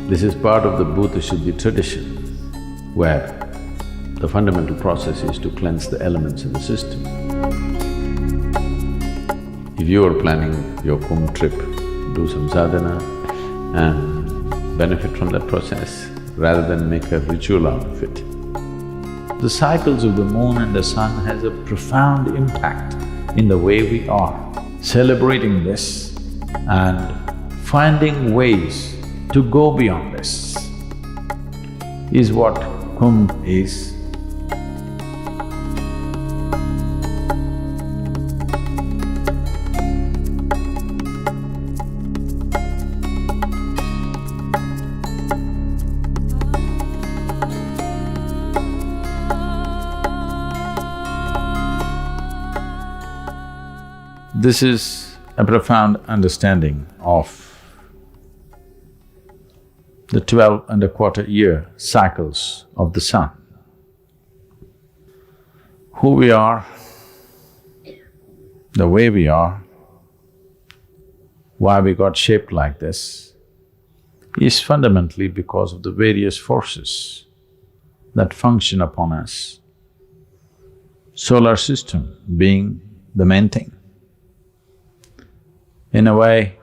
This is part of the Bhuta Shuddhi tradition, where the fundamental process is to cleanse the elements in the system. If you are planning your Kumbh trip, do some sadhana and benefit from that process rather than make a ritual out of it. The cycles of the moon and the sun has a profound impact in the way we are. Celebrating this and finding ways to go beyond this is what Kumbh is. This is a profound understanding of the 12.25-year cycles of the sun. Who we are, the way we are, why we got shaped like this, is fundamentally because of the various forces that function upon us. Solar system being the main thing. In a way,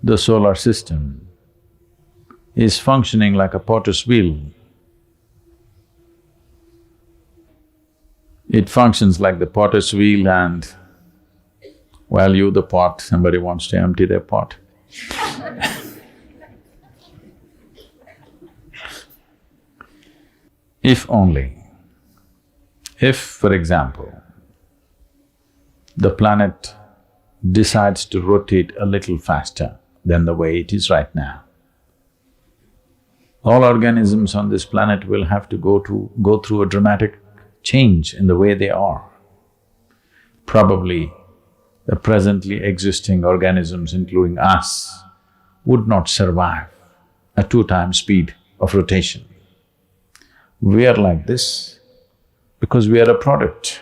the solar system is functioning like a potter's wheel. It functions like the potter's wheel and while you the pot, somebody wants to empty their pot. If only, if, for example, the planet decides to rotate a little faster than the way it is right now, all organisms on this planet will have to go through a dramatic change in the way they are. Probably the presently existing organisms, including us, would not survive a 2 times speed of rotation. We are like this because we are a product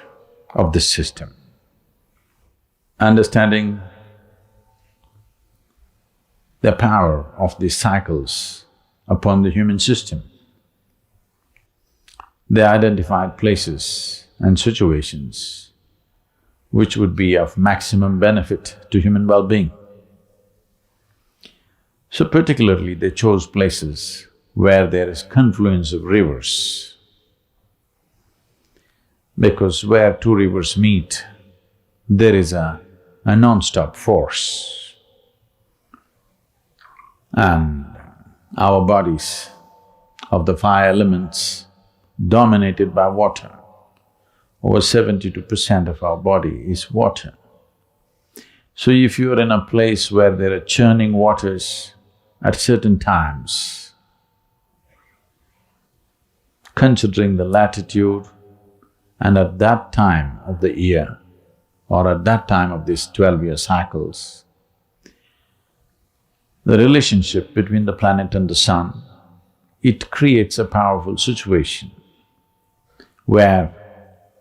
of this system. Understanding the power of these cycles upon the human system, they identified places and situations which would be of maximum benefit to human well-being. So particularly they chose places where there is confluence of rivers, because where 2 rivers meet, there is a non-stop force. And our bodies of the 5 elements dominated by water, over 72% of our body is water. So if you are in a place where there are churning waters at certain times, considering the latitude and at that time of the year or at that time of these 12-year cycles, the relationship between the planet and the sun, it creates a powerful situation where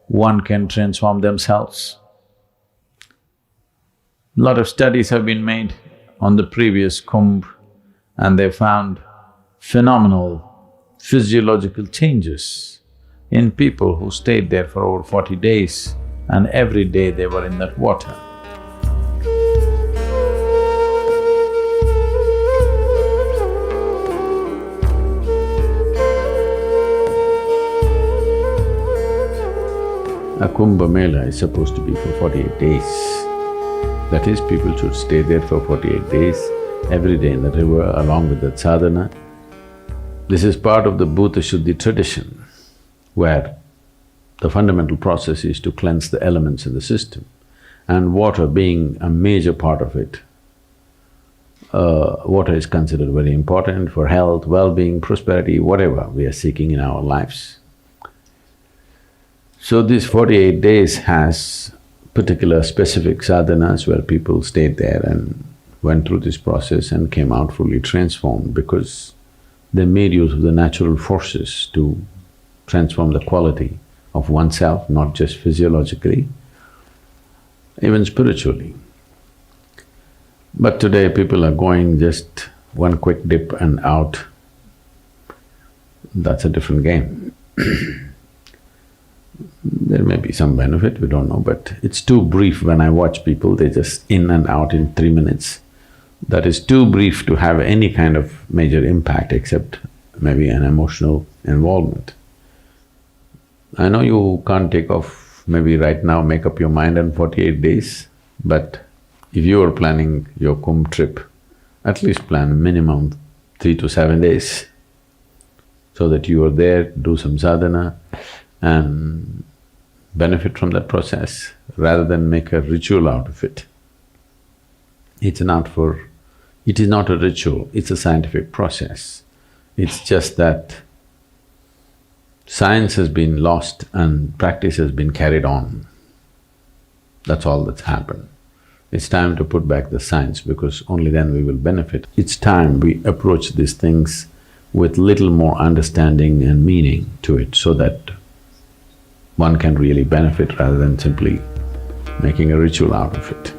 one can transform themselves. A lot of studies have been made on the previous Kumbh and they found phenomenal physiological changes in people who stayed there for over 40 days and every day they were in that water. A Kumbh Mela is supposed to be for 48 days. That is, people should stay there for 48 days, every day in the river along with that sadhana. This is part of the Bhuta Shuddhi tradition, where the fundamental process is to cleanse the elements in the system, and water being a major part of it. Water is considered very important for health, well-being, prosperity, whatever we are seeking in our lives. So these 48 days has particular specific sadhanas where people stayed there and went through this process and came out fully transformed because they made use of the natural forces to transform the quality of oneself, not just physiologically, even spiritually. But today people are going just one quick dip and out, that's a different game. There may be some benefit, we don't know, but it's too brief. When I watch people, they just in and out in 3 minutes. That is too brief to have any kind of major impact except maybe an emotional involvement. I know you can't take off, maybe right now make up your mind in 48 days, but if you are planning your Kumbh trip, at least plan minimum 3 to 7 days, so that you are there, do some sadhana and benefit from that process, rather than make a ritual out of it. It is not a ritual, it's a scientific process. It's just that science has been lost and practice has been carried on. That's all that's happened. It's time to put back the science, because only then we will benefit. It's time we approach these things with little more understanding and meaning to it, so that one can really benefit rather than simply making a ritual out of it.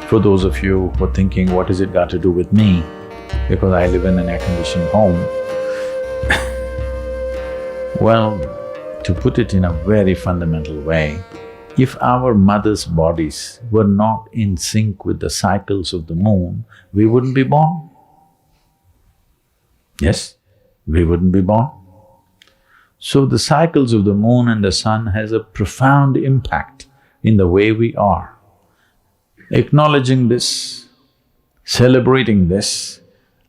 For those of you who are thinking, what has it got to do with me? Because I live in an air-conditioned home. Well, to put it in a very fundamental way, if our mothers' bodies were not in sync with the cycles of the moon, we wouldn't be born. Yes, we wouldn't be born. So the cycles of the moon and the sun has a profound impact in the way we are. Acknowledging this, celebrating this,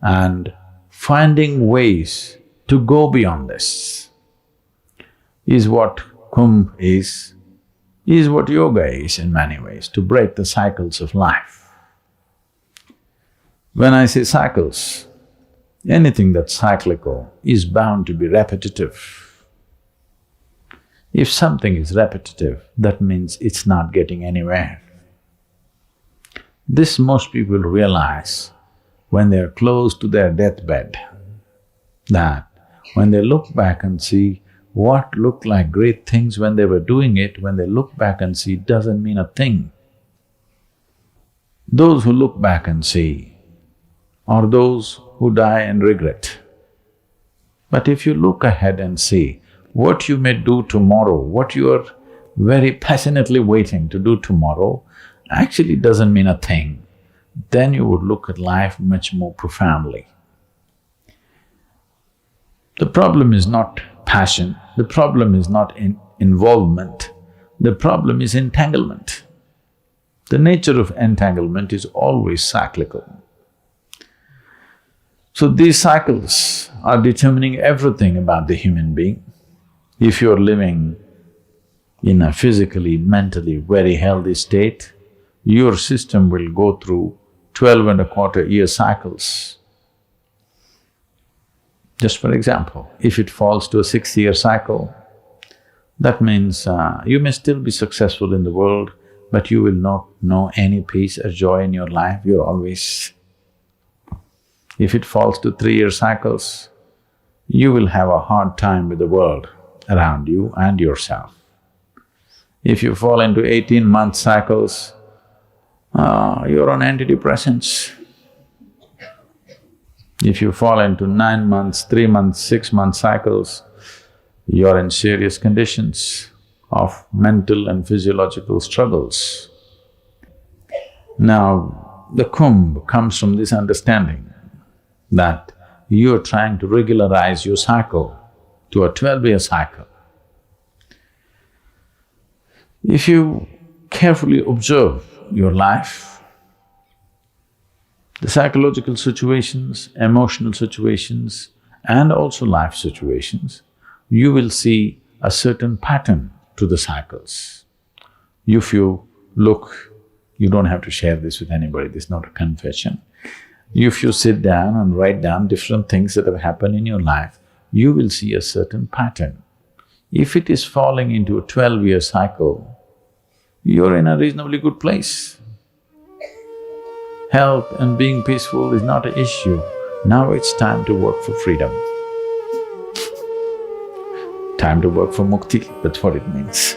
and finding ways to go beyond this is what Kumbh is what yoga is in many ways, to break the cycles of life. When I say cycles, anything that's cyclical is bound to be repetitive. If something is repetitive, that means it's not getting anywhere. This most people realize when they're close to their deathbed, that when they look back and see what looked like great things when they were doing it, when they look back and see, it doesn't mean a thing. Those who look back and see are those who die and regret. But if you look ahead and see what you may do tomorrow, what you are very passionately waiting to do tomorrow, actually doesn't mean a thing, then you would look at life much more profoundly. The problem is not passion, the problem is not involvement, the problem is entanglement. The nature of entanglement is always cyclical. So these cycles are determining everything about the human being. If you're living in a physically, mentally very healthy state, your system will go through 12.25-year cycles. Just for example, if it falls to a 6-year cycle, that means you may still be successful in the world, but you will not know any peace or joy in your life, you're always… If it falls to 3-year cycles, you will have a hard time with the world around you and yourself. If you fall into 18-month cycles, you're on antidepressants. If you fall into 9 months, 3 months, 6-month cycles, you're in serious conditions of mental and physiological struggles. Now, the Kumbh comes from this understanding that you're trying to regularize your cycle to a 12-year cycle. If you carefully observe your life, the psychological situations, emotional situations, and also life situations, you will see a certain pattern to the cycles. If you look, you don't have to share this with anybody, this is not a confession. If you sit down and write down different things that have happened in your life, you will see a certain pattern. If it is falling into a 12-year cycle, you're in a reasonably good place. Health and being peaceful is not an issue. Now it's time to work for freedom. time to work for mukti, that's what it means.